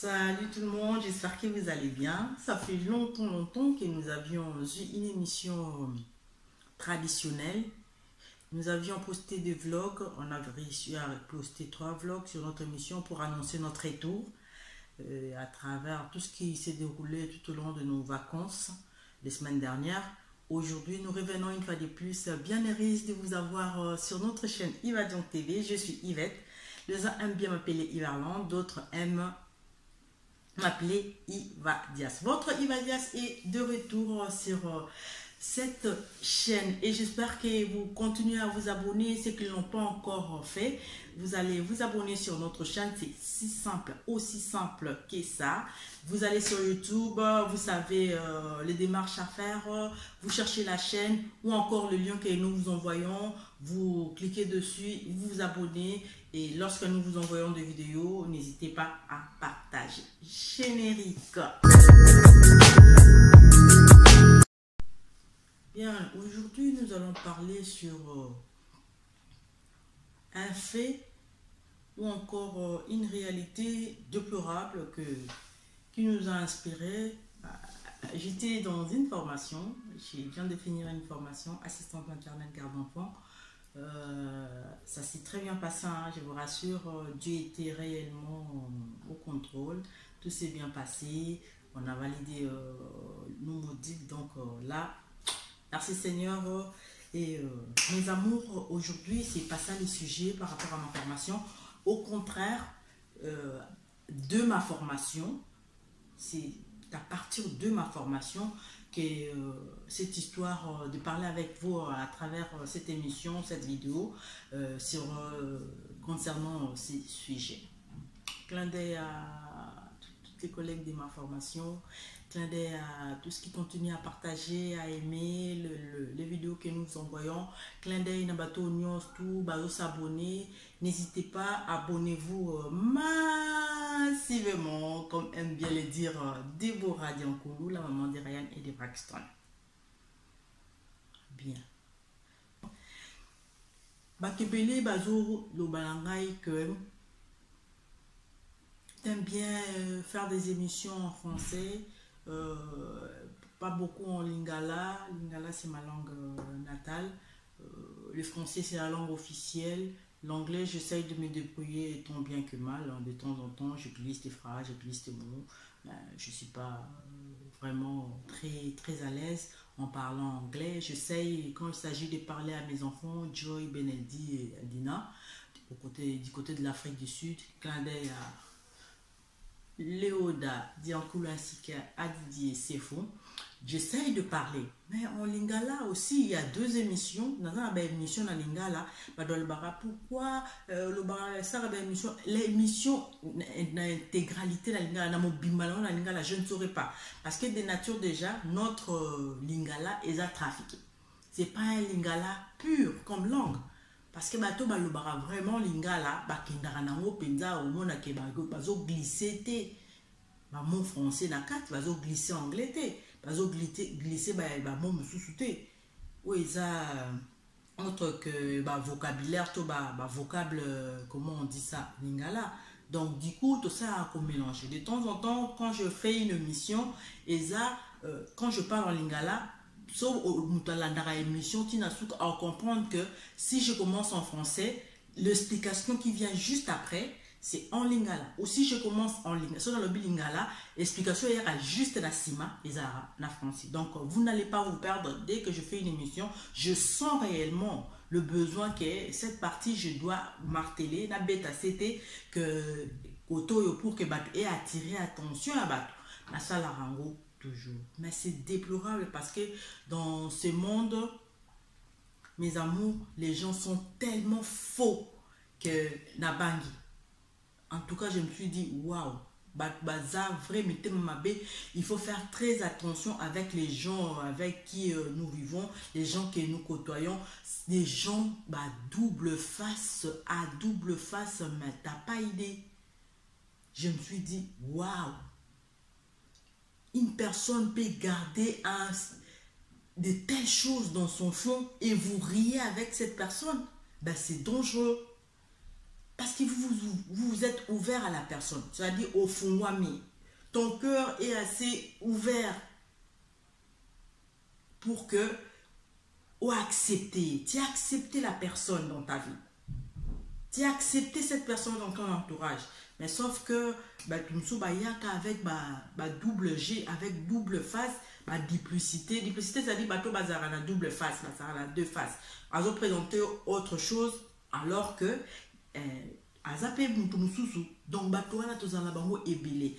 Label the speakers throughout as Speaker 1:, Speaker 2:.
Speaker 1: Salut tout le monde, j'espère que vous allez bien. Ça fait longtemps que nous avions eu une émission traditionnelle. Nous avions posté des vlogs, on avait réussi à poster 3 vlogs sur notre émission pour annoncer notre retour à travers tout ce qui s'est déroulé tout au long de nos vacances les semaines dernières. Aujourd'hui, nous revenons une fois de plus, bien heureuse de vous avoir sur notre chaîne Yvadion TV. Je suis Yvette. Les uns aiment bien m'appeler Yverland, d'autres aiment m'appeler Yvadias. Votre Yvadias est de retour sur cette chaîne et j'espère que vous continuez à vous abonner. Ceux qui ne l'ont pas encore fait, vous allez vous abonner sur notre chaîne. C'est si simple, aussi simple que ça. Vous allez sur YouTube, vous savez les démarches à faire, vous cherchez la chaîne ou encore le lien que nous vous envoyons, vous cliquez dessus, vous vous abonnez et lorsque nous vous envoyons des vidéos, n'hésitez pas à partager. Générique. Bien, aujourd'hui nous allons parler sur un fait ou encore une réalité déplorable qui nous a inspiré. J'étais dans une formation, je viens de finir une formation, assistante maternelle garde d'enfants. Ça s'est très bien passé, hein, je vous rassure, Dieu était réellement au contrôle, tout s'est bien passé, on a validé nos modules, donc là, merci Seigneur. Et mes amours, aujourd'hui, c'est pas ça le sujet par rapport à ma formation. Au contraire, de ma formation, c'est à partir de ma formation que cette histoire de parler avec vous à travers cette émission, cette vidéo, concernant ces sujets. Clin d'œil à toutes les collègues de ma formation, clin d'œil à tout ce qui continue à partager, à aimer les vidéos que nous envoyons, clin d'œil à bateau news, tout, s'abonner. N'hésitez pas, abonnez-vous massivement, comme aime bien le dire Déborah Diankoulou, la maman de Ryan et de Braxton. Bien. Bakebele bazo lo balangai que t'aimes bien faire des émissions en français, pas beaucoup en lingala. Lingala c'est ma langue natale. Le français c'est la langue officielle. L'anglais, j'essaye de me débrouiller tant bien que mal. De temps en temps, je glisse des phrases, je glisse des mots. Je ne suis pas vraiment très à l'aise en parlant anglais. J'essaye, quand il s'agit de parler à mes enfants, Joy, Beneldi et Adina, du côté de l'Afrique du Sud, clin d'œil à Léoda, Diankoulou ainsi qu'à Didier Sefo. J'essaye de parler, mais en lingala aussi, il y a 2 émissions. Dans une émission en lingala, pourquoi l'émission d'intégralité la lingala, je ne saurais pas. Parce que de nature déjà, notre lingala est à trafiquer. C'est pas un lingala pur comme langue. Parce que bato balobara vraiment lingala, bakindara nango penza au mona ke bazo glisser te. Ba mot français na kat bazo glisser anglais te. Bazo glisser ba mot mususu te. Oui, ça entre que ba vocabulaire to ba vocable comment on dit ça lingala. Donc du coup tout ça a mélanger. De temps en temps quand je fais une émission et ça quand je parle en lingala, sauf dans la émission, tu n'as à comprendre que si je commence en français, l'explication qui vient juste après, c'est en lingala. Ou si je commence en lingala, soit dans le bilingala, l'explication est juste la cima et la français. Donc, vous n'allez pas vous perdre. Dès que je fais une émission, je sens réellement le besoin que cette partie, je dois marteler. La bêta, c'était que pour que et attirer attention à bateau. La salle à rango. Toujours. Mais c'est déplorable parce que dans ce monde, mes amours, les gens sont tellement faux que Nabangi. En tout cas, je me suis dit, waouh, il faut faire très attention avec les gens avec qui nous vivons, les gens que nous côtoyons, des gens double face, mais t'as pas idée. Je me suis dit, waouh. Une personne peut garder de telles choses dans son fond et vous riez avec cette personne. C'est dangereux. Parce que vous êtes ouvert à la personne. C'est-à-dire au fond, ton cœur est assez ouvert pour que ou accepter. Tu as accepté la personne dans ta vie. Tu as accepté cette personne dans ton entourage. Mais sauf que tu me souviens avec double G, avec double face, duplicité. Duplicité, c'est-à-dire que tu as double face, tu as deux faces. Ils ont présenté autre chose alors que azapé mususu. Donc tu as la bango ébélé.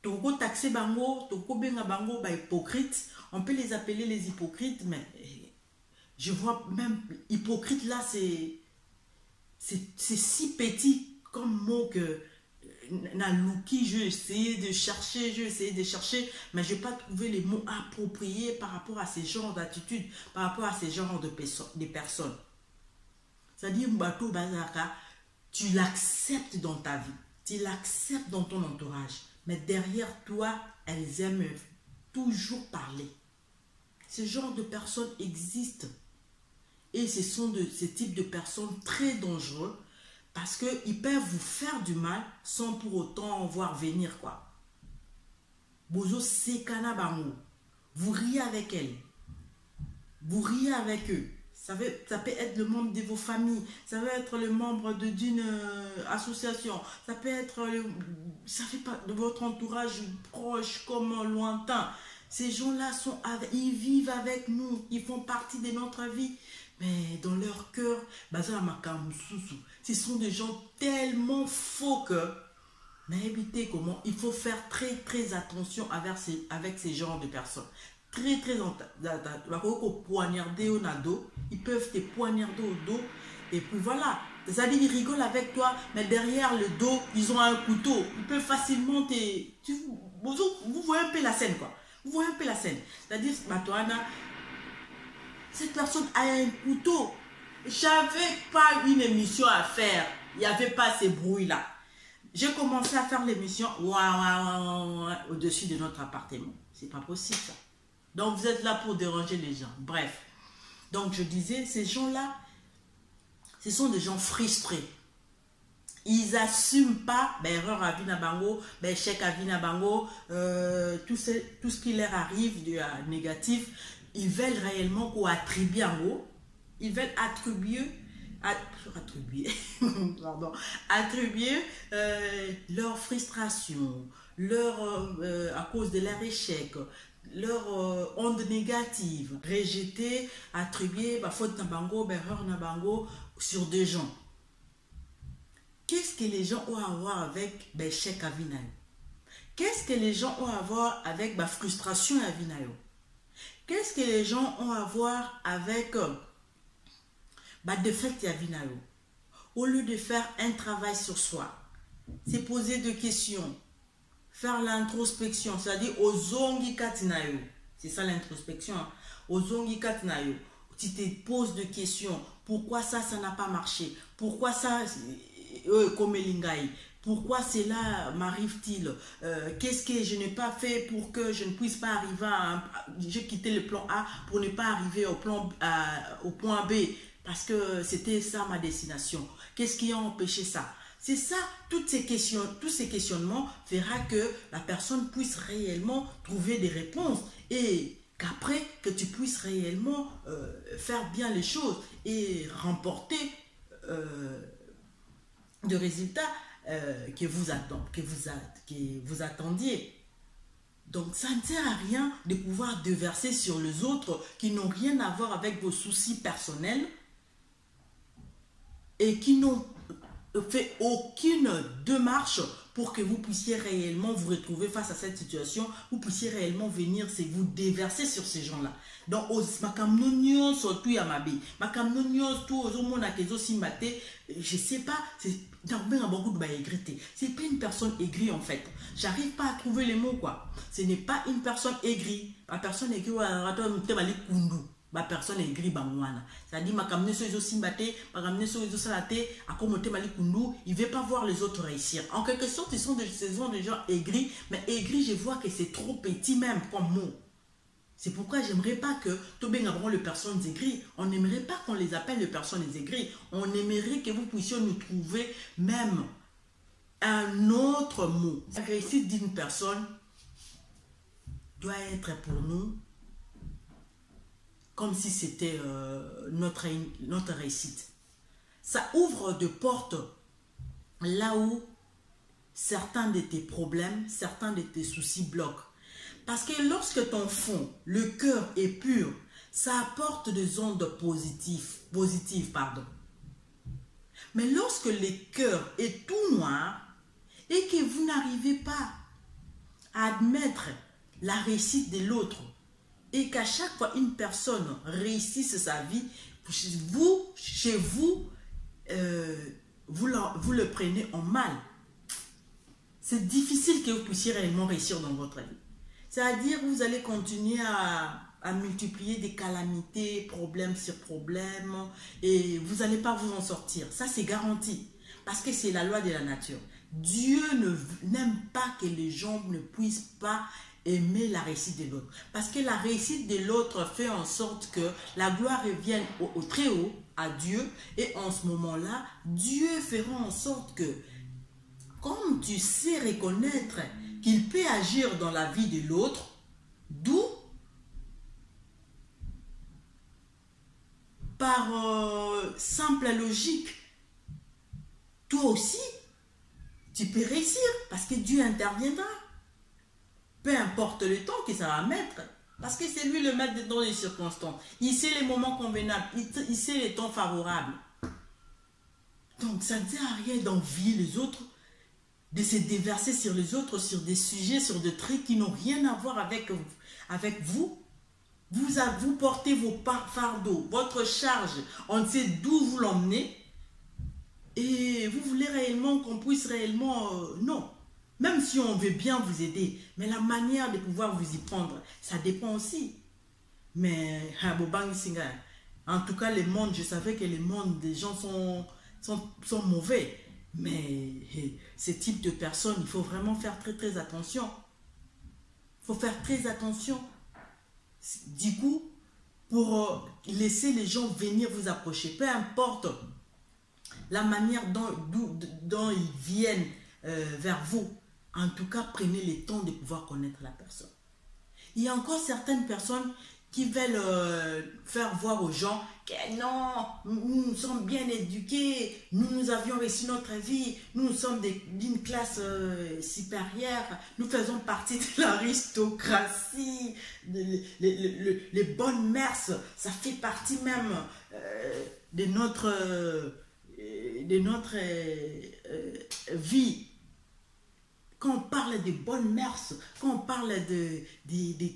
Speaker 1: Toko taxé bango, toko benga bango hypocrite. On peut les appeler les hypocrites, mais je vois même hypocrite là, c'est si petit comme mot que Nalouki, j'ai essayé de chercher, mais je n'ai pas trouvé les mots appropriés par rapport à ces genres d'attitudes, par rapport à ces genres de personnes. C'est-à-dire, Mbato Bazaka, tu l'acceptes dans ta vie, tu l'acceptes dans ton entourage, mais derrière toi, elles aiment toujours parler. Ce genre de personnes existent. Et ce sont ces types de personnes très dangereux parce qu'ils peuvent vous faire du mal sans pour autant en voir venir, quoi. Bozo sekana bango. Vous riez avec elles. Vous riez avec eux. Ça peut être le membre de vos familles. Ça peut être le membre d'une association. Ça peut être ça fait pas de votre entourage proche comme lointain. Ces gens-là ils vivent avec nous. Ils font partie de notre vie. Mais dans leur cœur, ce sont des gens tellement faux que, mais évitez comment, il faut faire très très attention avec ces genres de personnes. Très poignarder au dos, ils peuvent te poignarder au dos, et puis voilà. C'est-à-dire ils rigolent avec toi, mais derrière le dos, ils ont un couteau. Ils peuvent facilement vous voyez un peu la scène, quoi. Vous voyez un peu la scène. C'est-à-dire, cette personne a un couteau. J'avais pas une émission à faire. Il n'y avait pas ces bruits-là. J'ai commencé à faire l'émission au-dessus de notre appartement. C'est pas possible, ça. Donc, vous êtes là pour déranger les gens. Bref. Donc, je disais, ces gens-là, ce sont des gens frustrés. Ils n'assument pas erreur à Vinabango, échec à Vinabango, tout ce qui leur arrive de négatif. Ils veulent réellement qu'on attribue en haut. Ils veulent attribuer leur frustration, à cause de leur échec, leur onde négative, rejeter, attribuer faute nabango, erreur nabango sur des gens. Qu'est-ce que les gens ont à voir avec échec à Vinayo? Qu'est-ce que les gens ont à voir avec frustration à Vinayo? Qu'est-ce que les gens ont à voir avec défaite à Vinayo? Au lieu de faire un travail sur soi, c'est poser des questions, faire l'introspection, c'est-à-dire aux zongi katinayo. C'est ça l'introspection. Aux zongi katinayo. Tu te poses des questions. Pourquoi ça n'a pas marché? Pourquoi ça, comme Elingaï? Pourquoi cela m'arrive-t-il? Qu'est-ce que je n'ai pas fait pour que je ne puisse pas arriver j'ai quitté le plan A pour ne pas arriver au point B parce que c'était ça ma destination. Qu'est-ce qui a empêché ça? C'est ça, tous ces questionnements fera que la personne puisse réellement trouver des réponses et qu'après que tu puisses réellement faire bien les choses et remporter de résultats que vous attendiez. Donc ça ne sert à rien de pouvoir déverser sur les autres qui n'ont rien à voir avec vos soucis personnels et qui n'ont fait aucune démarche pour que vous puissiez réellement vous retrouver face à cette situation, vous puissiez réellement venir vous déverser sur ces gens-là. Donc, surtout je sais pas, c'est pas une personne aigrie en fait. J'arrive pas à trouver les mots, quoi. Ce n'est pas une personne aigrie. La personne aigrie, ma personne est gris bangwana. C'est-à-dire makamne so izo simbate, makamne so izo salate, akomote mali kundu, il veut pas voir les autres réussir. En quelque sorte, ce sont des gens aigris, mais aigris, je vois que c'est trop petit même comme mot. C'est pourquoi j'aimerais pas que tout bien avoir les personnes aigries. On n'aimerait pas qu'on les appelle les personnes aigries. On aimerait que vous puissiez nous trouver même un autre mot. La réussite d'une personne doit être pour nous comme si c'était notre réussite. Ça ouvre de portes là où certains de tes problèmes, certains de tes soucis bloquent. Parce que lorsque ton fond, le cœur est pur, ça apporte des ondes positives, pardon. Mais lorsque le cœur est tout noir et que vous n'arrivez pas à admettre la réussite de l'autre et qu'à chaque fois une personne réussisse sa vie, chez vous, vous le prenez en mal. C'est difficile que vous puissiez réellement réussir dans votre vie. C'est-à-dire vous allez continuer à multiplier des calamités, problèmes sur problèmes, et vous n'allez pas vous en sortir. Ça, c'est garanti. Parce que c'est la loi de la nature. Dieu n'aime pas que les gens ne puissent pas aimer la réussite de l'autre. Parce que la réussite de l'autre fait en sorte que la gloire revienne au très haut, à Dieu. Et en ce moment-là, Dieu fera en sorte que, comme tu sais reconnaître qu'il peut agir dans la vie de l'autre, d'où, par simple logique, toi aussi, tu peux réussir parce que Dieu interviendra. Peu importe le temps que ça va mettre, parce que c'est lui le maître dans les circonstances. Il sait les moments convenables, il sait les temps favorables. Donc ça ne sert à rien d'envier les autres, de se déverser sur les autres, sur des sujets, sur des trucs qui n'ont rien à voir avec vous. Vous portez vos fardeaux, votre charge, on ne sait d'où vous l'emmenez. Et vous voulez réellement qu'on puisse réellement... non. Même si on veut bien vous aider, mais la manière de pouvoir vous y prendre, ça dépend aussi. Mais, en tout cas, le monde, je savais que le monde des gens sont mauvais. Mais ce type de personnes, il faut vraiment faire très très attention. Il faut faire très attention. Du coup, pour laisser les gens venir vous approcher, peu importe la manière dont ils viennent vers vous, en tout cas, prenez le temps de pouvoir connaître la personne. Il y a encore certaines personnes qui veulent faire voir aux gens que non, nous sommes bien éduqués, nous avions réussi notre vie, nous sommes d'une classe supérieure, nous faisons partie de l'aristocratie, les bonnes mœurs, ça fait partie même de notre vie. Quand on parle de bonnes mœurs, quand on parle de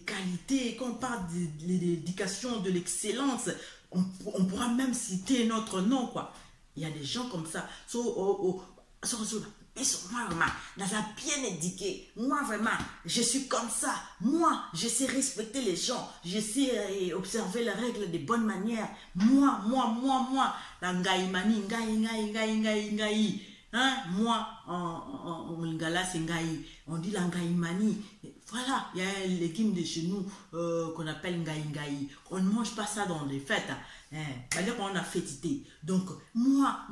Speaker 1: qualité, quand on parle de l'éducation, de l'excellence, on pourra même citer notre nom, quoi. Il y a des gens comme ça. Moi, vraiment, dans un bien éduqué, moi, vraiment, je suis comme ça. Moi, je sais respecter les gens. Je sais observer les règles de bonne manière. Moi. La ngaïmani, ngaï. Hein? Moi, en lingala, c'est ngaï. On dit la ngaïmani. Voilà, il y a un légume de chez nous qu'on appelle ngaï. On ne mange pas ça dans les fêtes. Hein? C'est-à-dire qu'on a fêtité. Donc, moi.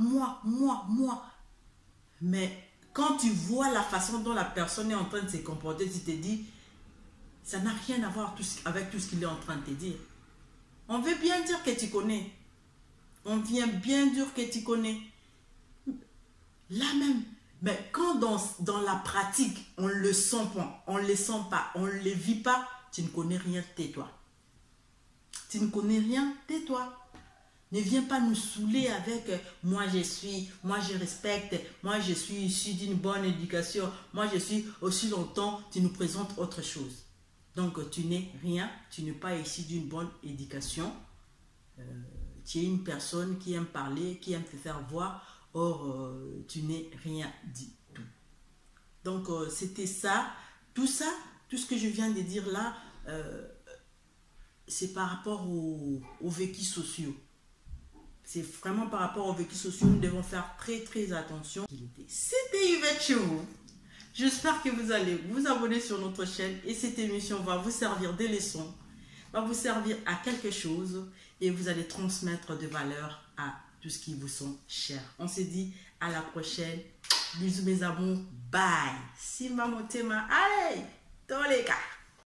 Speaker 1: Mais quand tu vois la façon dont la personne est en train de se comporter, tu te dis, ça n'a rien à voir avec tout ce qu'il est en train de te dire. On veut bien dire que tu connais. On vient bien dire que tu connais. Là même, mais quand dans la pratique, on ne le sent pas, on ne le vit pas, tu ne connais rien, tais-toi. Tu ne connais rien, tais-toi. Ne viens pas nous saouler avec moi je respecte, moi je suis issu d'une bonne éducation, moi je suis aussi longtemps, tu nous présentes autre chose. Donc tu n'es rien, tu n'es pas issu d'une bonne éducation. Tu es une personne qui aime parler, qui aime te faire voir. Or, tu n'es rien du tout. Donc, c'était ça. Tout ce que je viens de dire là, c'est par rapport aux vécus sociaux. C'est vraiment par rapport aux vécus sociaux. Nous devons faire très, très attention. C'était Yvette Chevaux. J'espère que vous allez vous abonner sur notre chaîne et cette émission va vous servir des leçons. va vous servir à quelque chose et vous allez transmettre de valeur à tout ce qui vous sont chers. On se dit à la prochaine. Bisous mes amours. Bye. Simba Motema. Allez!